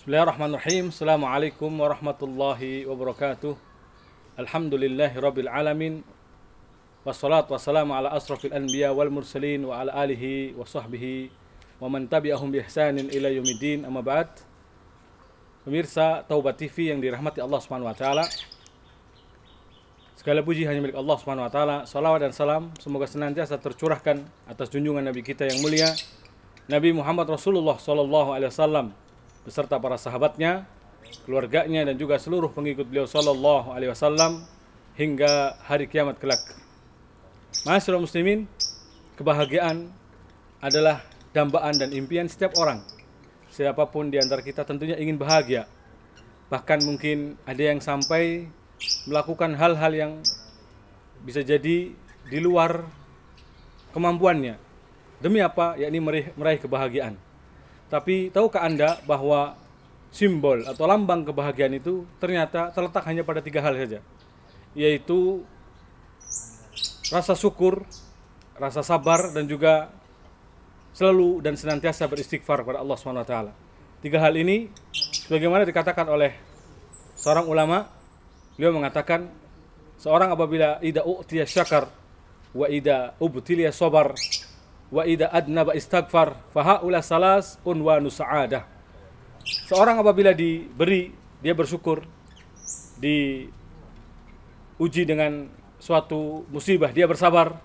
Bismillahirrahmanirrahim. Assalamualaikum warahmatullahi wabarakatuh. Alhamdulillahirabbil alamin. Wassalatu wassalamu ala asrafil anbiya wal mursalin wa ala alihi wa sahbihi wa man tabi'ahum bi ihsanin ila yaumiddin. Amma ba'd. Pemirsa Taubat TV yang dirahmati Allah Subhanahu wa taala. Segala puji hanya milik Allah Subhanahu wa taala. Salawat dan salam semoga senantiasa tercurahkan atas junjungan Nabi kita yang mulia, Nabi Muhammad Rasulullah sallallahu alaihi wasallam, beserta para sahabatnya, keluarganya, dan juga seluruh pengikut beliau sallallahu alaihi wasallam hingga hari kiamat kelak. Ma'asyiral muslimin, kebahagiaan adalah dambaan dan impian setiap orang. Siapapun di antara kita tentunya ingin bahagia. Bahkan mungkin ada yang sampai melakukan hal-hal yang bisa jadi di luar kemampuannya. Demi apa? Yakni meraih kebahagiaan. Tapi tahukah Anda bahwa simbol atau lambang kebahagiaan itu ternyata terletak hanya pada 3 hal saja, yaitu rasa syukur, rasa sabar, dan juga selalu dan senantiasa beristighfar kepada Allah SWT. 3 hal ini sebagaimana dikatakan oleh seorang ulama, beliau mengatakan seorang apabila ida u'tiya syakar wa ida ubtiliya sabar wa ida adnaba istighfar fahaula salas unwanu sa'adah. Seorang apabila diberi, dia bersyukur, diuji dengan suatu musibah, dia bersabar.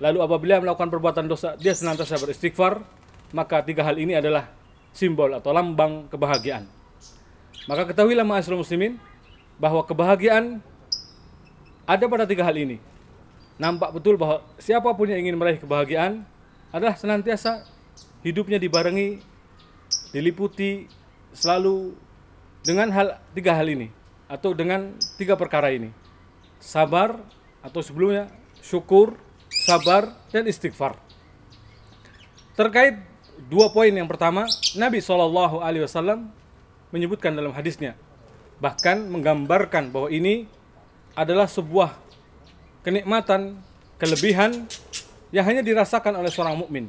Lalu apabila melakukan perbuatan dosa, dia senantiasa beristighfar. Maka 3 hal ini adalah simbol atau lambang kebahagiaan. Maka ketahuilah ma'asyiral muslimin bahwa kebahagiaan ada pada 3 hal ini. Nampak betul bahwa siapapun yang ingin meraih kebahagiaan adalah senantiasa hidupnya dibarengi, diliputi selalu dengan 3 hal ini, atau dengan 3 perkara ini: sabar, atau sebelumnya syukur, sabar, dan istighfar. Terkait 2 poin yang pertama, Nabi SAW menyebutkan dalam hadisnya, bahkan menggambarkan bahwa ini adalah sebuah kenikmatan, kelebihan yang hanya dirasakan oleh seorang mukmin.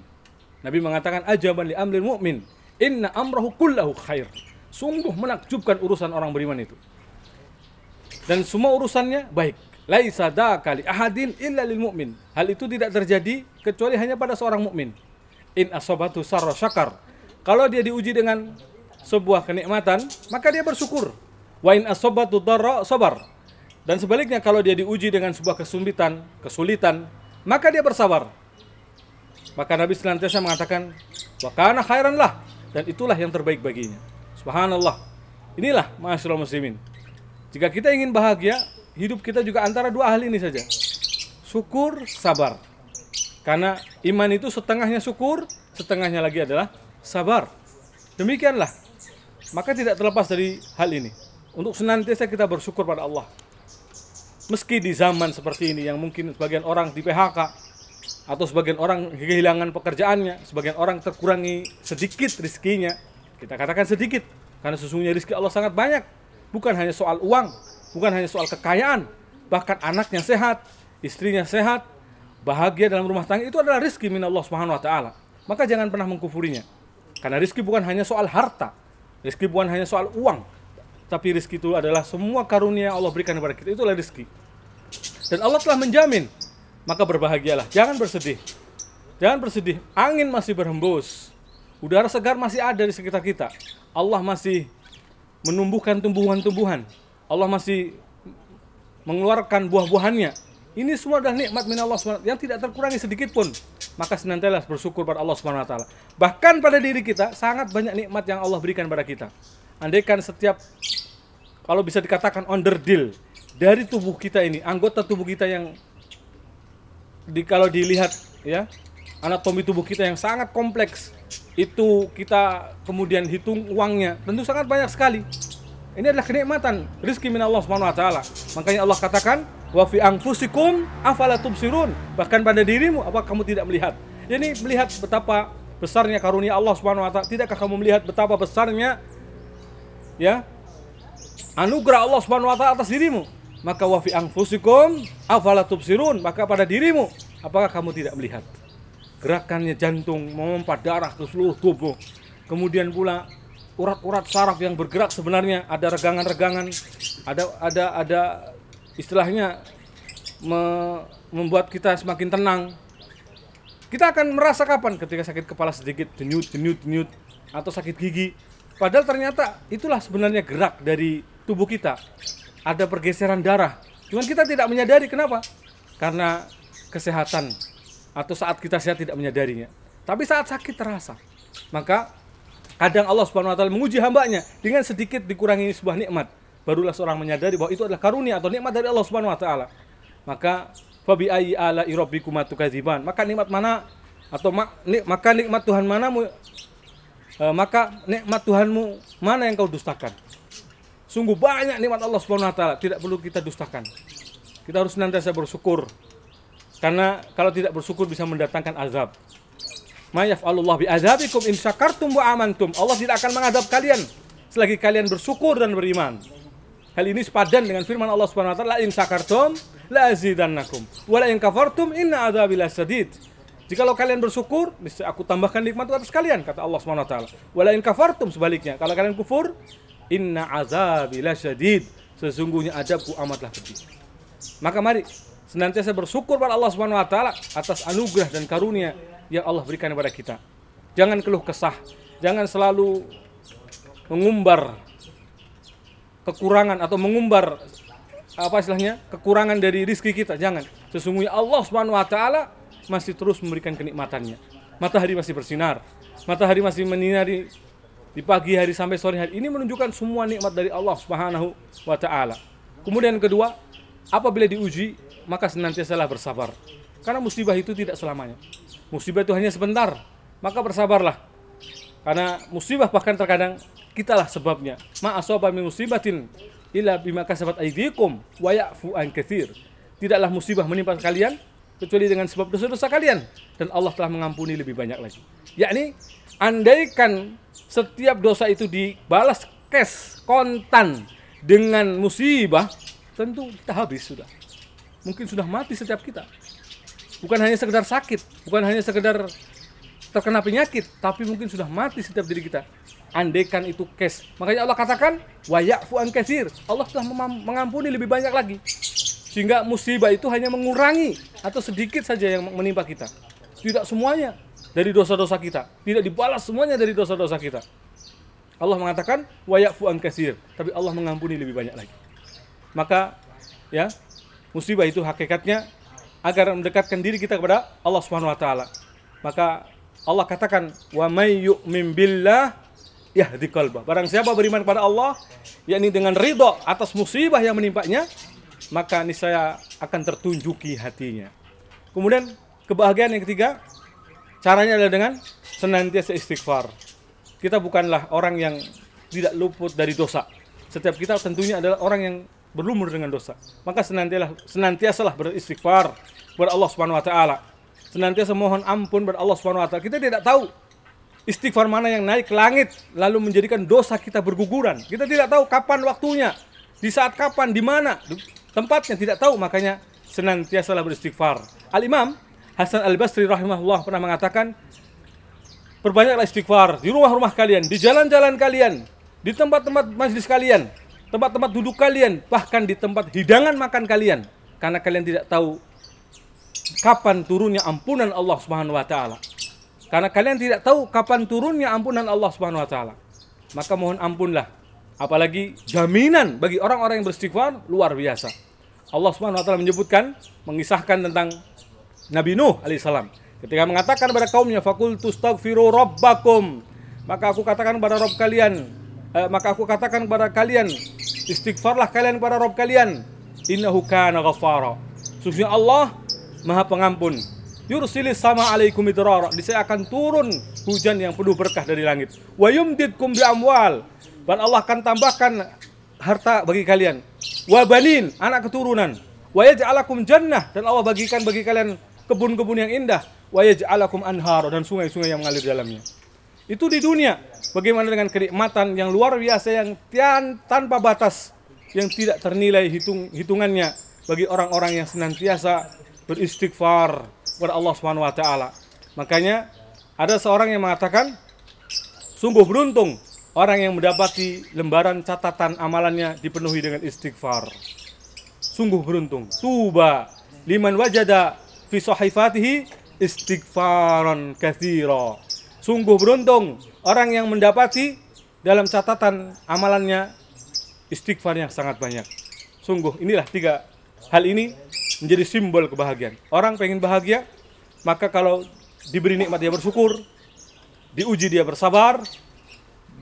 Nabi mengatakan, ajaban li amril mu'min, inna amrahu kullahu khair. Sungguh menakjubkan urusan orang beriman itu, dan semua urusannya baik. Laisa dzaka li ahadin illa lil mu'min. Hal itu tidak terjadi kecuali hanya pada seorang mukmin. In asabatu sarra syakar. Kalau dia diuji dengan sebuah kenikmatan, maka dia bersyukur. Wa in asabatu dharra sabar. Dan sebaliknya, kalau dia diuji dengan sebuah kesulitan, maka dia bersabar. Maka Nabi senantiasa mengatakan, wa kana khairan lah, dan itulah yang terbaik baginya. Subhanallah. Inilah ma'asyiral muslimin, jika kita ingin bahagia, hidup kita juga antara 2 hal ini saja: syukur, sabar. Karena iman itu setengahnya syukur, setengahnya lagi adalah sabar. Demikianlah. Maka tidak terlepas dari hal ini, untuk senantiasa kita bersyukur pada Allah. Meski di zaman seperti ini yang mungkin sebagian orang di PHK, atau sebagian orang kehilangan pekerjaannya, sebagian orang terkurangi sedikit rezekinya. Kita katakan sedikit, karena sesungguhnya rezeki Allah sangat banyak. Bukan hanya soal uang, bukan hanya soal kekayaan, bahkan anaknya sehat, istrinya sehat, bahagia dalam rumah tangga, itu adalah rezeki min Allah Subhanahu wa taala. Maka jangan pernah mengkufurinya. Karena rezeki bukan hanya soal harta, rezeki bukan hanya soal uang, tapi rezeki itu adalah semua karunia Allah berikan kepada kita. Itulah rezeki. Dan Allah telah menjamin. Maka berbahagialah. Jangan bersedih. Jangan bersedih. Angin masih berhembus. Udara segar masih ada di sekitar kita. Allah masih menumbuhkan tumbuhan-tumbuhan. Allah masih mengeluarkan buah-buahannya. Ini semua adalah nikmat min Allah SWT yang tidak terkurangi sedikit pun. Maka senantiasa bersyukur pada Allah SWT. Bahkan pada diri kita sangat banyak nikmat yang Allah berikan pada kita. Andaikan setiap, kalau bisa dikatakan onderdil dari tubuh kita ini, anggota tubuh kita yang kalau dilihat ya, anatomi tubuh kita yang sangat kompleks, itu kita kemudian hitung uangnya, tentu sangat banyak sekali. Ini adalah kenikmatan rezeki min Allah Subhanahu wa taala. Makanya Allah katakan, wa fi anfusikum afala tubsirun. Bahkan pada dirimu, apa kamu tidak melihat? Ini melihat betapa besarnya karunia Allah Subhanahu wa taala. Tidakkah kamu melihat betapa besarnya ya anugerah Allah Subhanahu wa taala atas dirimu? Maka wa fi anfusikum afala tubsirun, maka pada dirimu apakah kamu tidak melihat? Gerakannya jantung memompa darah ke seluruh tubuh. Kemudian pula urat-urat saraf yang bergerak sebenarnya, ada regangan-regangan, ada istilahnya membuat kita semakin tenang. Kita akan merasa kapan? Ketika sakit kepala sedikit, denyut, atau sakit gigi. Padahal ternyata itulah sebenarnya gerak dari tubuh kita. Ada pergeseran darah. Cuman kita tidak menyadari. Kenapa? Karena kesehatan. Atau saat kita sehat tidak menyadarinya. Tapi saat sakit terasa. Maka kadang Allah Subhanahu wa taala menguji hambanya dengan sedikit dikurangi sebuah nikmat. Barulah seorang menyadari bahwa itu adalah karunia atau nikmat dari Allah Subhanahu wa taala. Maka fabi ayyi ala'i rabbikuma tukadziban. Maka nikmat mana atau maka nikmat Tuhan manamu maka nikmat Tuhanmu mana yang kau dustakan? Sungguh banyak nikmat Allah Subhanahu wa taala, tidak perlu kita dustakan. Kita harus senantiasa bersyukur. Karena kalau tidak bersyukur bisa mendatangkan azab. Ma yaf'alullah bi'adzabikum in syakartum wa amantum. Allah tidak akan mengadab kalian selagi kalian bersyukur dan beriman. Hal ini sepadan dengan firman Allah Subhanahu wa taala, la in syakartum la azidannakum wa la in kafartum inna adzabi lasyadid. Jikalau kalian bersyukur, niscaya aku tambahkan nikmat atas kalian, kata Allah Subhanahu wa taala. Wa la in kafartum, sebaliknya, kalau kalian kufur, inna azabi lasyadid. Sesungguhnya azabku amatlah pedih. Maka mari senantiasa bersyukur pada Allah Subhanahu wa taala atas anugerah dan karunia yang Allah berikan kepada kita. Jangan keluh kesah, jangan selalu mengumbar kekurangan atau mengumbar kekurangan dari rizki kita. Jangan. Sesungguhnya Allah Subhanahu wa taala masih terus memberikan kenikmatannya. Matahari masih bersinar, matahari masih menyinari di pagi hari sampai sore hari. Ini menunjukkan semua nikmat dari Allah Subhanahu wa taala. Kemudian kedua, apabila diuji, maka senantiasalah bersabar. Karena musibah itu tidak selamanya. Musibah itu hanya sebentar, maka bersabarlah. Karena musibah bahkan terkadang kitalah sebabnya. Ma asaba min musibatin illa bima kasabat aydikum wa ya'fu an katsir. Tidaklah musibah menimpa kalian kecuali dengan sebab dosa-dosa kalian, dan Allah telah mengampuni lebih banyak lagi. Yakni andaikan setiap dosa itu dibalas cash kontan dengan musibah, tentu kita habis sudah. Mungkin sudah mati setiap kita. Bukan hanya sekedar sakit, bukan hanya sekedar terkena penyakit, tapi mungkin sudah mati setiap diri kita. Andaikan itu cash. Makanya Allah katakan wa ya'fu an katsir. Allah telah mengampuni lebih banyak lagi. Sehingga musibah itu hanya mengurangi atau sedikit saja yang menimpa kita. Tidak semuanya dari dosa-dosa kita. Tidak dibalas semuanya dari dosa-dosa kita. Allah mengatakan wa ya'fu an katsir, tapi Allah mengampuni lebih banyak lagi. Maka ya, musibah itu hakikatnya agar mendekatkan diri kita kepada Allah Subhanahu wa taala. Maka Allah katakan wa may yu'min billah yahdi qalbah. Barang siapa beriman kepada Allah, yakni dengan ridha atas musibah yang menimpanya, maka niscaya akan tertunjuki hatinya. Kemudian kebahagiaan yang ketiga, caranya adalah dengan senantiasa istighfar. Kita bukanlah orang yang tidak luput dari dosa. Setiap kita tentunya adalah orang yang berlumur dengan dosa. Maka senantiasalah beristighfar kepada Allah Subhanahu wa taala. Senantiasa mohon ampun kepada Allah Subhanahu wa taala. Kita tidak tahu istighfar mana yang naik ke langit lalu menjadikan dosa kita berguguran. Kita tidak tahu kapan waktunya, di saat kapan, di mana tempatnya, tidak tahu. Makanya senantiasalah beristighfar. Al-Imam Hasan Al-Basri rahimahullah pernah mengatakan, perbanyaklah istighfar di rumah-rumah kalian, di jalan-jalan kalian, di tempat-tempat majlis kalian, tempat-tempat duduk kalian, bahkan di tempat hidangan makan kalian. Karena kalian tidak tahu kapan turunnya ampunan Allah Subhanahu wa taala. Karena kalian tidak tahu kapan turunnya ampunan Allah Subhanahu wa taala. Maka mohon ampunlah. Apalagi jaminan bagi orang-orang yang beristighfar luar biasa. Allah Subhanahu wa taala menyebutkan, mengisahkan tentang Nabi Nuh alaihissalam ketika mengatakan kepada kaumnya, faqultu astaghfiru rabbakum, maka aku katakan kepada Rabb kalian, kepada kalian, istighfarlah kalian kepada Rabb kalian, innahu kana ghaffara, sesungguhnya Allah Maha Pengampun, yursilis sama alaikum midrara, disaya akan turun hujan yang penuh berkah dari langit, wa yumdidkum bi amwal, dan Allah akan tambahkan harta bagi kalian, wa banin, anak keturunan, wa yaj'alakum jannah, dan Allah bagikan bagi kalian kebun-kebun yang indah, wa yaj'alakum anhar, dan sungai-sungai yang mengalir dalamnya. Itu di dunia. Bagaimana dengan kenikmatan yang luar biasa yang tanpa batas, yang tidak ternilai hitungannya bagi orang-orang yang senantiasa beristighfar kepada Allah Subhanahu wa taala. Makanya ada seorang yang mengatakan, sungguh beruntung orang yang mendapati lembaran catatan amalannya dipenuhi dengan istighfar. Sungguh beruntung. Tuba liman wajada fi sahifatihi istighfaran katsira. Sungguh beruntung orang yang mendapati dalam catatan amalannya istighfar yang sangat banyak. Sungguh inilah 3 hal ini menjadi simbol kebahagiaan. Orang pengen bahagia, maka kalau diberi nikmat dia bersyukur, diuji dia bersabar,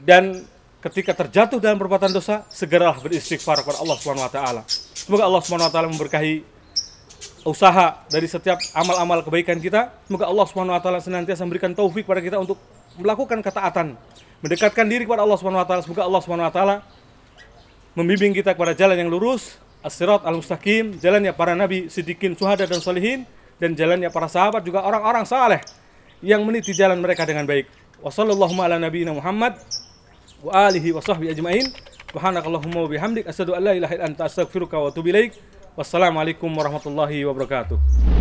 dan ketika terjatuh dalam perbuatan dosa, segeralah beristighfar kepada Allah Subhanahu wa taala. Semoga Allah Subhanahu wa taala memberkahi usaha dari setiap amal-amal kebaikan kita. Semoga Allah Subhanahu wa taala senantiasa memberikan taufik pada kita untuk melakukan ketaatan, mendekatkan diri kepada Allah Subhanahu wa taala. Semoga Allah Subhanahu wa taala membimbing kita kepada jalan yang lurus, as-sirat al-mustaqim, jalannya para nabi, siddiqin, syuhada dan sholihin, dan jalannya para sahabat juga orang-orang saleh yang meniti jalan mereka dengan baik. Wa sallallahu ala nabiyyina Muhammad wa alihi wa sahbihi ajmain. Subhanakallahumma wa bihamdik asyhadu an la ilaha illa anta astaghfiruka wa atubu ilaik. Wassalamualaikum warahmatullahi wabarakatuh.